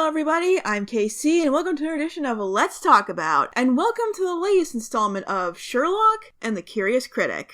everybody, I'm KC, and welcome to another edition of Let's Talk About, and welcome to the latest installment of Sherlock and the Curious Critic.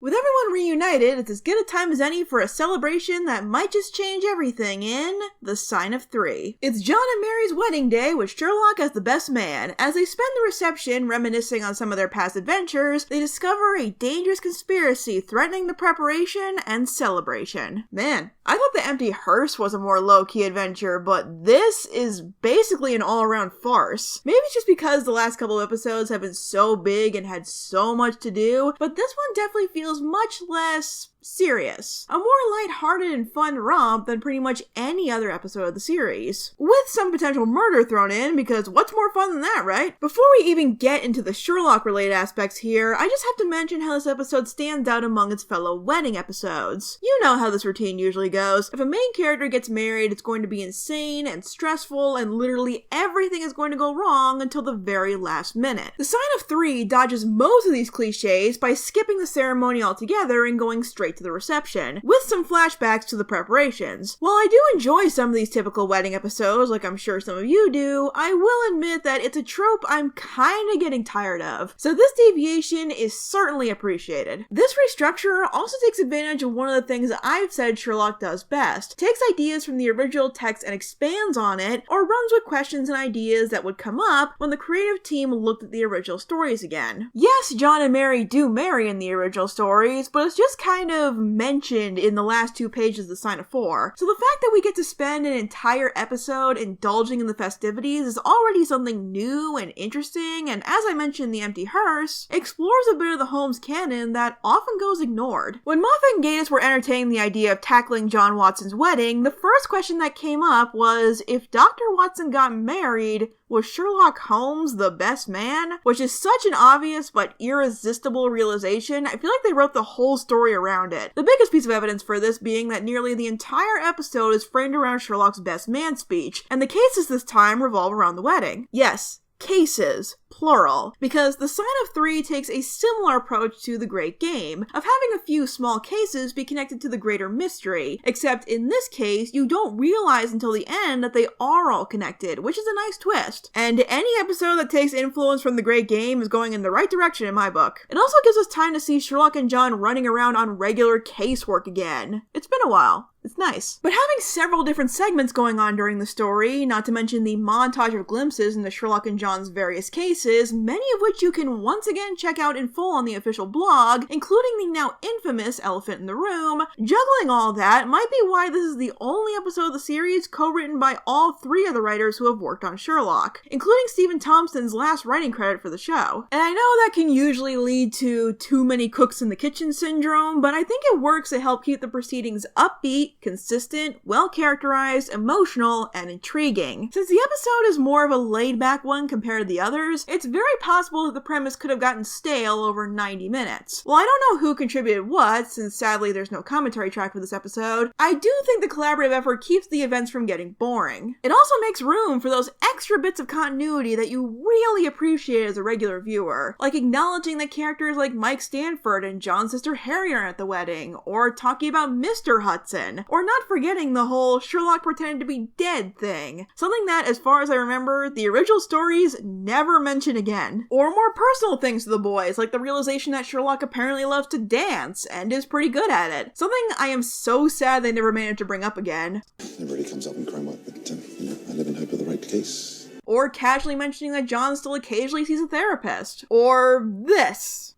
With everyone reunited, it's as good a time as any for a celebration that might just change everything in The Sign of Three. It's John and Mary's wedding day with Sherlock as the best man. As they spend the reception reminiscing on some of their past adventures, they discover a dangerous conspiracy threatening the preparation and celebration. Man, I thought the empty hearse was a more low-key adventure, but this is basically an all-around farce. Maybe it's just because the last couple of episodes have been so big and had so much to do, but this one definitely feels much less serious. A more lighthearted and fun romp than pretty much any other episode of the series. With some potential murder thrown in, because what's more fun than that, right? Before we even get into the Sherlock-related aspects here, I just have to mention how this episode stands out among its fellow wedding episodes. You know how this routine usually goes. If a main character gets married, it's going to be insane and stressful, and literally everything is going to go wrong until the very last minute. The Sign of Three dodges most of these cliches by skipping the ceremony altogether and going straight to the reception, with some flashbacks to the preparations. While I do enjoy some of these typical wedding episodes, like I'm sure some of you do, I will admit that it's a trope I'm kinda getting tired of, so this deviation is certainly appreciated. This restructure also takes advantage of one of the things that I've said Sherlock does best. It takes ideas from the original text and expands on it, or runs with questions and ideas that would come up when the creative team looked at the original stories again. Yes, John and Mary do marry in the original stories, but it's just kind of mentioned in the last 2 pages of The Sign of Four. So the fact that we get to spend an entire episode indulging in the festivities is already something new and interesting, and as I mentioned, the empty hearse explores a bit of the Holmes canon that often goes ignored. When Moffat and Gatiss were entertaining the idea of tackling John Watson's wedding, the first question that came up was, if Dr. Watson got married, was Sherlock Holmes the best man? Which is such an obvious but irresistible realization, I feel like they wrote the whole story around it. The biggest piece of evidence for this being that nearly the entire episode is framed around Sherlock's best man speech, and the cases this time revolve around the wedding. Yes, cases, plural, because The Sign of Three takes a similar approach to The Great Game, of having a few small cases be connected to the greater mystery, except in this case, you don't realize until the end that they are all connected, which is a nice twist. And any episode that takes influence from The Great Game is going in the right direction in my book. It also gives us time to see Sherlock and John running around on regular casework again. It's been a while. It's nice. But having several different segments going on during the story, not to mention the montage of glimpses into Sherlock and John's various cases, many of which you can once again check out in full on the official blog, including the now infamous elephant in the room, juggling all that might be why this is the only episode of the series co-written by all 3 of the writers who have worked on Sherlock, including Stephen Thompson's last writing credit for the show. And I know that can usually lead to too many cooks in the kitchen syndrome, but I think it works to help keep the proceedings upbeat, consistent, well-characterized, emotional, and intriguing. Since the episode is more of a laid-back one compared to the others, it's very possible that the premise could have gotten stale over 90 minutes. While I don't know who contributed what, since sadly there's no commentary track for this episode, I do think the collaborative effort keeps the events from getting boring. It also makes room for those extra bits of continuity that you really appreciate as a regular viewer, like acknowledging that characters like Mike Stanford and John's sister Harry are at the wedding, or talking about Mr. Hudson, or not forgetting the whole Sherlock pretending to be dead thing. Something that, as far as I remember, the original stories never mention again. Or more personal things to the boys, like the realization that Sherlock apparently loves to dance, and is pretty good at it. Something I am so sad they never managed to bring up again. It really comes up in crime work, but, I live in hope of the right case. Or casually mentioning that John still occasionally sees a therapist. Or this.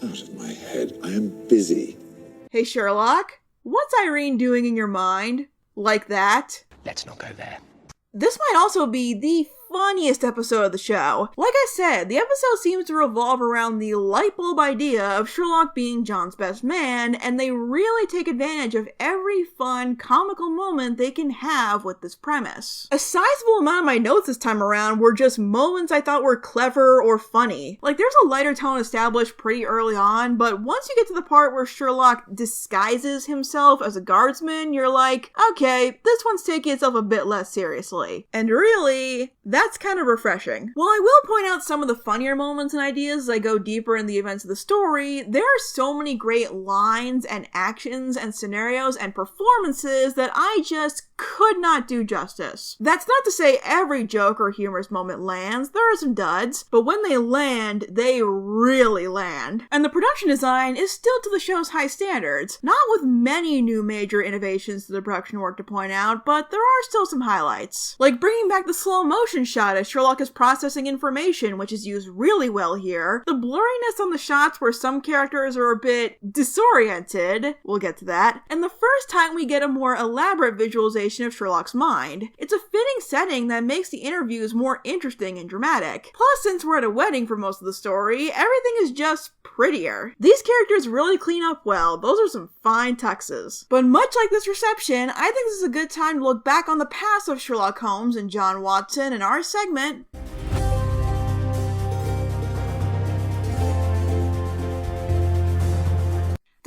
Out of my head. I am busy. Hey Sherlock, what's Irene doing in your mind? Like that? Let's not go there. This might also be the funniest episode of the show. Like I said, the episode seems to revolve around the light bulb idea of Sherlock being John's best man, and they really take advantage of every fun, comical moment they can have with this premise. A sizable amount of my notes this time around were just moments I thought were clever or funny. Like, there's a lighter tone established pretty early on, but once you get to the part where Sherlock disguises himself as a guardsman, you're like, okay, this one's taking itself a bit less seriously. And really, that's kind of refreshing. While I will point out some of the funnier moments and ideas as I go deeper in the events of the story, there are so many great lines and actions and scenarios and performances that I just could not do justice. That's not to say every joke or humorous moment lands. There are some duds, but when they land, they really land. And the production design is still to the show's high standards, not with many new major innovations to the production work to point out, but there are still some highlights. Like bringing back the slow motion shot as Sherlock is processing information, which is used really well here. The blurriness on the shots where some characters are a bit disoriented, we'll get to that, and the first time we get a more elaborate visualization of Sherlock's mind. It's a fitting setting that makes the interviews more interesting and dramatic. Plus, since we're at a wedding for most of the story, everything is just prettier. These characters really clean up well. Those are some fine tuxes. But much like this reception, I think this is a good time to look back on the past of Sherlock Holmes and John Watson in our segment,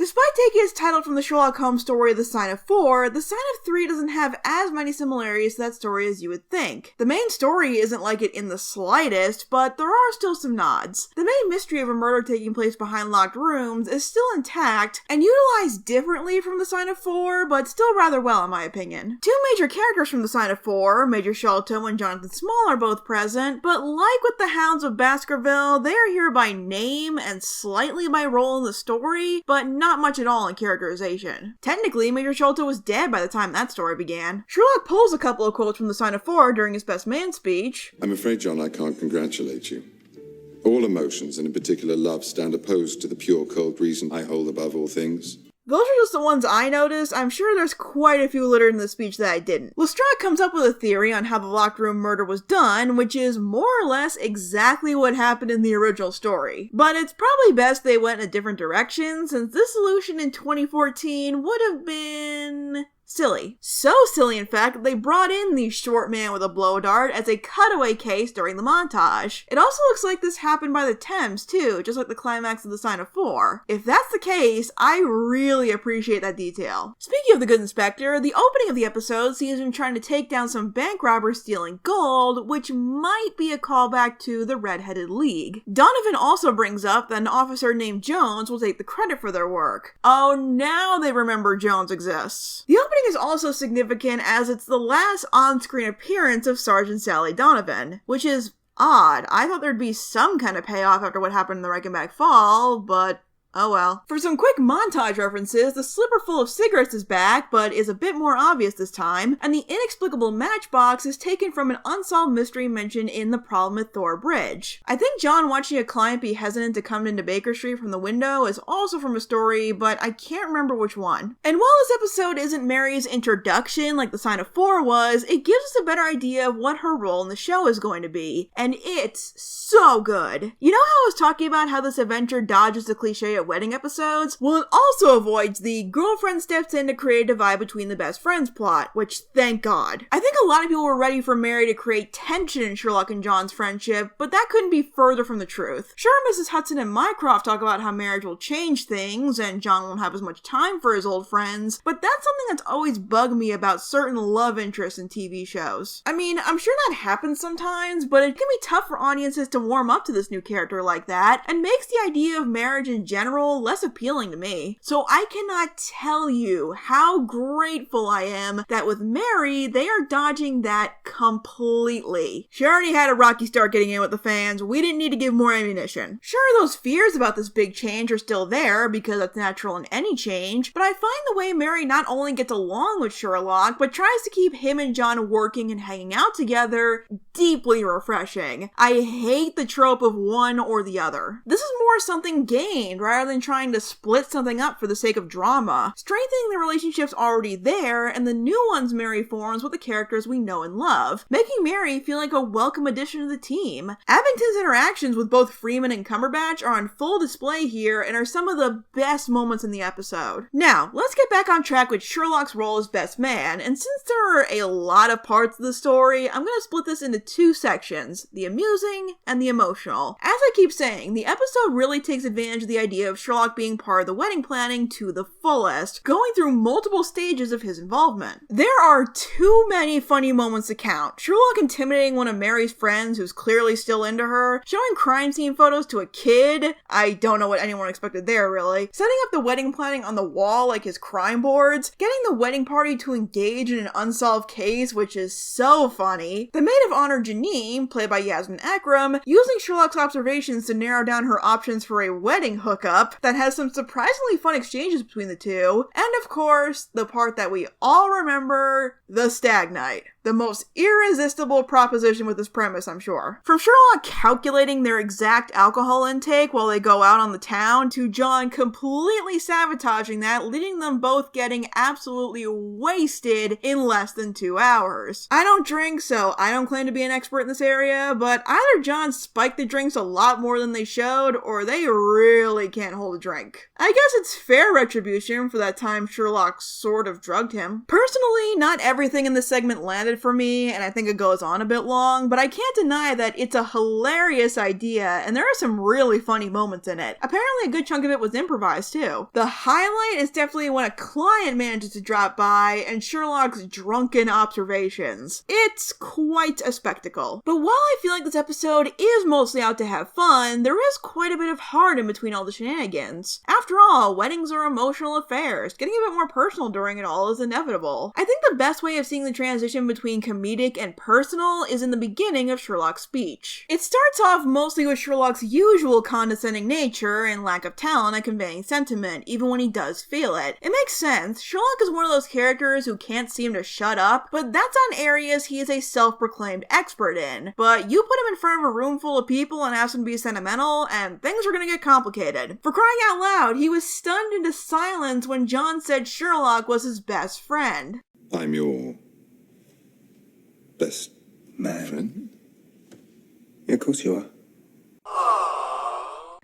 Despite taking its title from the Sherlock Holmes story The Sign of 4, The Sign of 3 doesn't have as many similarities to that story as you would think. The main story isn't like it in the slightest, but there are still some nods. The main mystery of a murder taking place behind locked rooms is still intact, and utilized differently from The Sign of 4, but still rather well in my opinion. Two major characters from The Sign of 4, Major Shelton and Jonathan Small, are both present, but like with the Hounds of Baskerville, they are here by name and slightly by role in the story, but not much at all in characterization. Technically, Major Shelton was dead by the time that story began. Sherlock pulls a couple of quotes from The Sign of 4 during his best man speech. I'm afraid, John, I can't congratulate you. All emotions, and in particular love, stand opposed to the pure, cold reason I hold above all things. Those are just the ones I noticed. I'm sure there's quite a few littered in the speech that I didn't. Lestrade comes up with a theory on how the locked room murder was done, which is more or less exactly what happened in the original story. But it's probably best they went in a different direction, since this solution in 2014 would have been silly. So silly, in fact, that they brought in the short man with a blow dart as a cutaway case during the montage. It also looks like this happened by the Thames, too, just like the climax of The Sign of 4. If that's the case, I really appreciate that detail. Speaking of the good inspector, the opening of the episode sees him trying to take down some bank robbers stealing gold, which might be a callback to the Red-Headed League. Donovan also brings up that an officer named Jones will take the credit for their work. Oh, now they remember Jones exists. The opening is also significant as it's the last on-screen appearance of Sergeant Sally Donovan, which is odd. I thought there'd be some kind of payoff after what happened in the Reichenbach Fall, but oh well. For some quick montage references, the slipper full of cigarettes is back, but is a bit more obvious this time, and the inexplicable matchbox is taken from an unsolved mystery mentioned in The Problem at Thor Bridge. I think John watching a client be hesitant to come into Baker Street from the window is also from a story, but I can't remember which one. And while this episode isn't Mary's introduction like The Sign of 4 was, it gives us a better idea of what her role in the show is going to be, and it's so good. You know how I was talking about how this adventure dodges the cliche of wedding episodes? Well, it also avoids the girlfriend steps in to create a divide between the best friends plot, which thank God. I think a lot of people were ready for Mary to create tension in Sherlock and John's friendship, but that couldn't be further from the truth. Sure, Mrs. Hudson and Mycroft talk about how marriage will change things and John won't have as much time for his old friends, but that's something that's always bugged me about certain love interests in TV shows. I mean, I'm sure that happens sometimes, but it can be tough for audiences to warm up to this new character like that, and makes the idea of marriage in general less appealing to me. So I cannot tell you how grateful I am that with Mary, they are dodging that completely. She already had a rocky start getting in with the fans. We didn't need to give more ammunition. Sure, those fears about this big change are still there because that's natural in any change, but I find the way Mary not only gets along with Sherlock, but tries to keep him and John working and hanging out together deeply refreshing. I hate the trope of one or the other. This is more something gained rather rather than trying to split something up for the sake of drama, strengthening the relationships already there and the new ones Mary forms with the characters we know and love, making Mary feel like a welcome addition to the team. Abington's interactions with both Freeman and Cumberbatch are on full display here and are some of the best moments in the episode. Now, let's get back on track with Sherlock's role as best man, and since there are a lot of parts of the story, I'm going to split this into two sections, the amusing and the emotional. As I keep saying, the episode really takes advantage of the idea of Sherlock being part of the wedding planning to the fullest, going through multiple stages of his involvement. There are too many funny moments to count. Sherlock intimidating one of Mary's friends who's clearly still into her, showing crime scene photos to a kid, I don't know what anyone expected there really, setting up the wedding planning on the wall like his crime boards, getting the wedding party to engage in an unsolved case, which is so funny, the maid of honor Janine, played by Yasmin Akram, using Sherlock's observations to narrow down her options for a wedding hookup that has some surprisingly fun exchanges between the two, and of course, the part that we all remember, the stag night. The most irresistible proposition with this premise, I'm sure. From Sherlock calculating their exact alcohol intake while they go out on the town, to John completely sabotaging that, leading them both getting absolutely wasted in less than 2 hours. I don't drink, so I don't claim to be an expert in this area, but either John spiked the drinks a lot more than they showed, or they really can't hold a drink. I guess it's fair retribution for that time Sherlock sort of drugged him. Personally, not everything in this segment landed for me, and I think it goes on a bit long, but I can't deny that it's a hilarious idea, and there are some really funny moments in it. Apparently a good chunk of it was improvised too. The highlight is definitely when a client manages to drop by and Sherlock's drunken observations. It's quite a spectacle. But while I feel like this episode is mostly out to have fun, there is quite a bit of heart in between all the shenanigans. After all, weddings are emotional affairs. Getting a bit more personal during it all is inevitable. I think the best way of seeing the transition between comedic and personal is in the beginning of Sherlock's speech. It starts off mostly with Sherlock's usual condescending nature and lack of talent at conveying sentiment, even when he does feel it. It makes sense. Sherlock is one of those characters who can't seem to shut up, but that's on areas he is a self-proclaimed expert in. But you put him in front of a room full of people and ask him to be sentimental, and things are gonna get complicated. For crying out loud, he was stunned into silence when John said Sherlock was his best friend. I'm your best friend? Yeah, of course you are.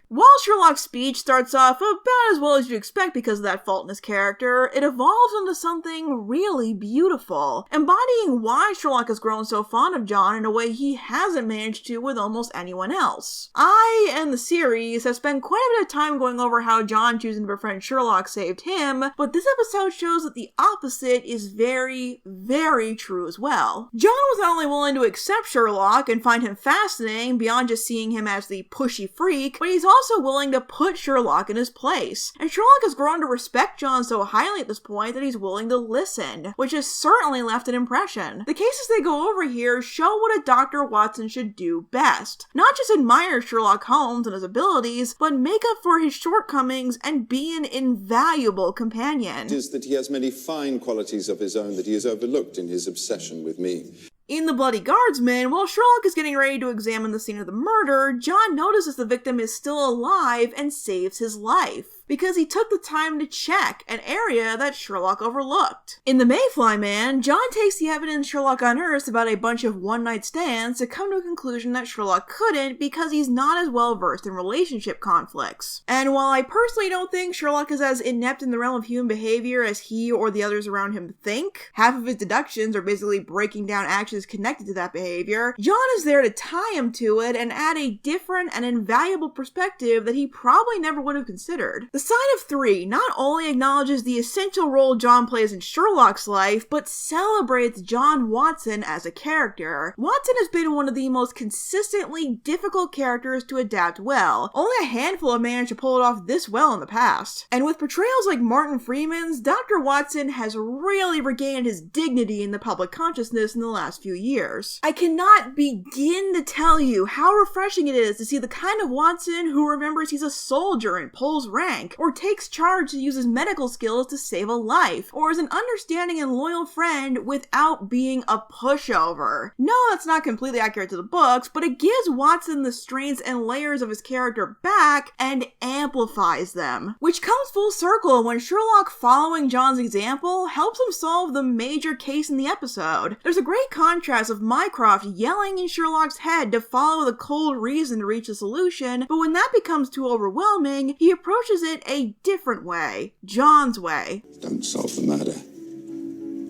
While Sherlock's speech starts off about as well as you'd expect because of that fault in his character, it evolves into something really beautiful, embodying why Sherlock has grown so fond of John in a way he hasn't managed to with almost anyone else. I and the series have spent quite a bit of time going over how John choosing to befriend Sherlock saved him, but this episode shows that the opposite is very, very true as well. John was not only willing to accept Sherlock and find him fascinating beyond just seeing him as the pushy freak, but he's also willing to put Sherlock in his place. And Sherlock has grown to respect John so highly at this point that he's willing to listen, which has certainly left an impression. The cases they go over here show what a Dr. Watson should do best. Not just admire Sherlock Holmes and his abilities, but make up for his shortcomings and be an invaluable companion. It is that he has many fine qualities of his own that he has overlooked in his obsession with me. In The Bloody Guardsman, while Sherlock is getting ready to examine the scene of the murder, John notices the victim is still alive and saves his life, because he took the time to check, an area that Sherlock overlooked. In The Mayfly Man, John takes the evidence Sherlock unearths about a bunch of one-night stands to come to a conclusion that Sherlock couldn't because he's not as well versed in relationship conflicts. And while I personally don't think Sherlock is as inept in the realm of human behavior as he or the others around him think, half of his deductions are basically breaking down actions connected to that behavior, John is there to tie him to it and add a different and invaluable perspective that he probably never would have considered. The Sign of 3 not only acknowledges the essential role John plays in Sherlock's life, but celebrates John Watson as a character. Watson has been one of the most consistently difficult characters to adapt well. Only a handful have managed to pull it off this well in the past. And with portrayals like Martin Freeman's, Dr. Watson has really regained his dignity in the public consciousness in the last few years. I cannot begin to tell you how refreshing it is to see the kind of Watson who remembers he's a soldier and pulls rank, tank, or takes charge to use his medical skills to save a life, or is an understanding and loyal friend without being a pushover. No, that's not completely accurate to the books, but it gives Watson the strengths and layers of his character back and amplifies them. Which comes full circle when Sherlock, following John's example, helps him solve the major case in the episode. There's a great contrast of Mycroft yelling in Sherlock's head to follow the cold reason to reach a solution, but when that becomes too overwhelming, he approaches it a different way. John's way. Don't solve the murder.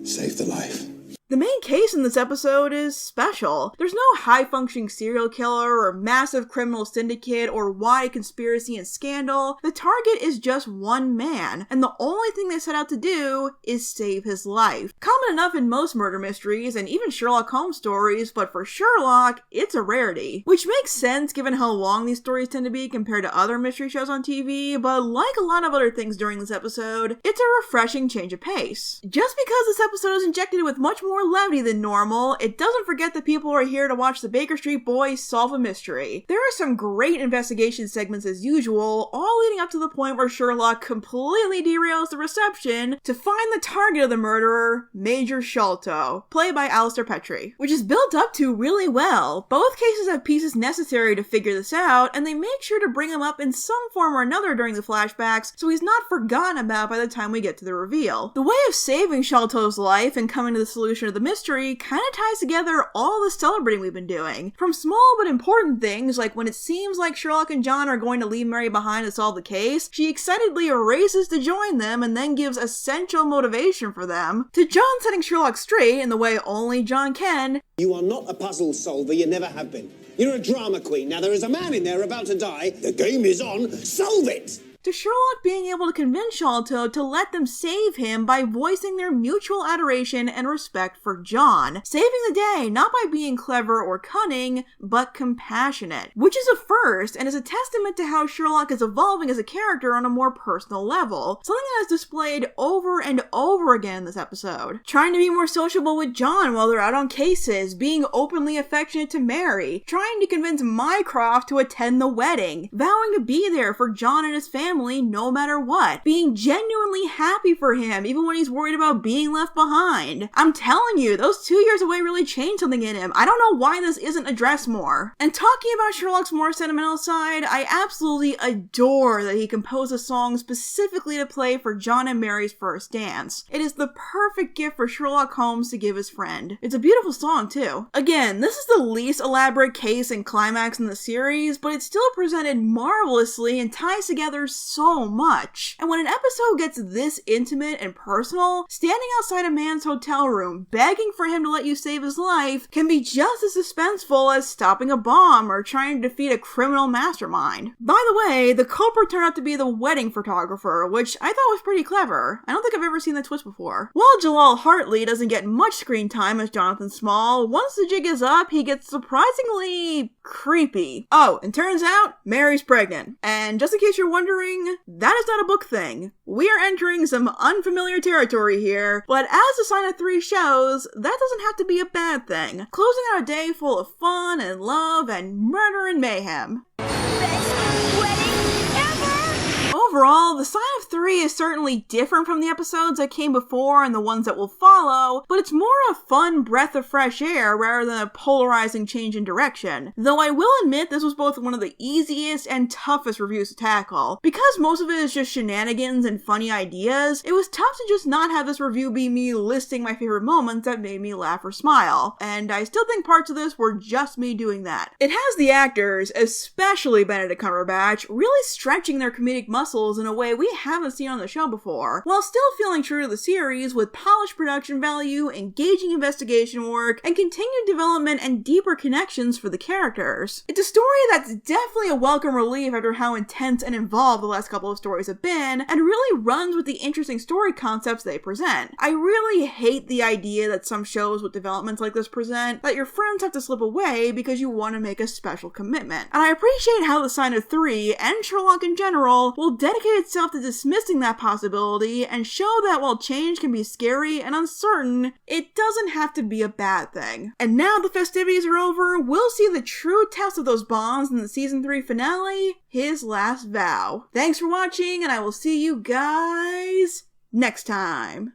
Save the life. The main case in this episode is special. There's no high-functioning serial killer or massive criminal syndicate or wide conspiracy and scandal. The target is just one man, and the only thing they set out to do is save his life. Common enough in most murder mysteries and even Sherlock Holmes stories, but for Sherlock, it's a rarity. Which makes sense given how long these stories tend to be compared to other mystery shows on TV, but like a lot of other things during this episode, it's a refreshing change of pace. Just because this episode is injected with much more levity than normal, it doesn't forget that people are here to watch the Baker Street Boys solve a mystery. There are some great investigation segments as usual, all leading up to the point where Sherlock completely derails the reception to find the target of the murderer, Major Sholto, played by Alistair Petrie, which is built up to really well. Both cases have pieces necessary to figure this out, and they make sure to bring him up in some form or another during the flashbacks, so he's not forgotten about by the time we get to the reveal. The way of saving Sholto's life and coming to the solution of the mystery kind of ties together all the celebrating we've been doing. From small but important things, like when it seems like Sherlock and John are going to leave Mary behind to solve the case, she excitedly races to join them and then gives essential motivation for them, to John setting Sherlock straight in the way only John can. You are not a puzzle solver, you never have been. You're a drama queen. Now there is a man in there about to die. The game is on. Solve it! To Sherlock being able to convince Sholto to let them save him by voicing their mutual adoration and respect for John, saving the day not by being clever or cunning, but compassionate, which is a first and is a testament to how Sherlock is evolving as a character on a more personal level, something that is displayed over and over again in this episode. Trying to be more sociable with John while they're out on cases, being openly affectionate to Mary, trying to convince Mycroft to attend the wedding, vowing to be there for John and his family no matter what, being genuinely happy for him even when he's worried about being left behind. I'm telling you, those 2 years away really changed something in him. I don't know why this isn't addressed more. And talking about Sherlock's more sentimental side, I absolutely adore that he composed a song specifically to play for John and Mary's first dance. It is the perfect gift for Sherlock Holmes to give his friend. It's a beautiful song too. Again, this is the least elaborate case and climax in the series, but it's still presented marvelously and ties together so much. And when an episode gets this intimate and personal, standing outside a man's hotel room begging for him to let you save his life can be just as suspenseful as stopping a bomb or trying to defeat a criminal mastermind. By the way, the culprit turned out to be the wedding photographer, which I thought was pretty clever. I don't think I've ever seen that twist before. While Jalal Hartley doesn't get much screen time as Jonathan Small, once the jig is up, he gets surprisingly creepy. Oh, and turns out, Mary's pregnant. And just in case you're wondering, that is not a book thing. We are entering some unfamiliar territory here, but as the Sign of 3 shows, that doesn't have to be a bad thing. Closing out a day full of fun and love and murder and mayhem. Best wedding ever! Overall, the Sign of 3 is certainly different from the episodes that came before and the ones that will follow, but it's more a fun breath of fresh air rather than a polarizing change in direction. Though I will admit this was both one of the easiest and toughest reviews to tackle. Because most of it is just shenanigans and funny ideas, it was tough to just not have this review be me listing my favorite moments that made me laugh or smile, and I still think parts of this were just me doing that. It has the actors, especially Benedict Cumberbatch, really stretching their comedic muscles in a way we haven't seen on the show before, while still feeling true to the series with polished production value, engaging investigation work, and continued development and deeper connections for the characters. It's a story that's definitely a welcome relief after how intense and involved the last couple of stories have been, and really runs with the interesting story concepts they present. I really hate the idea that some shows with developments like this present that your friends have to slip away because you want to make a special commitment. And I appreciate how the Sign of 3 and Sherlock in general will dedicate itself to dismissing that possibility and show that while change can be scary and uncertain, it doesn't have to be a bad thing. And now the festivities are over, we'll see the true test of those bonds in the season 3 finale, his last vow. Thanks for watching, and I will see you guys next time.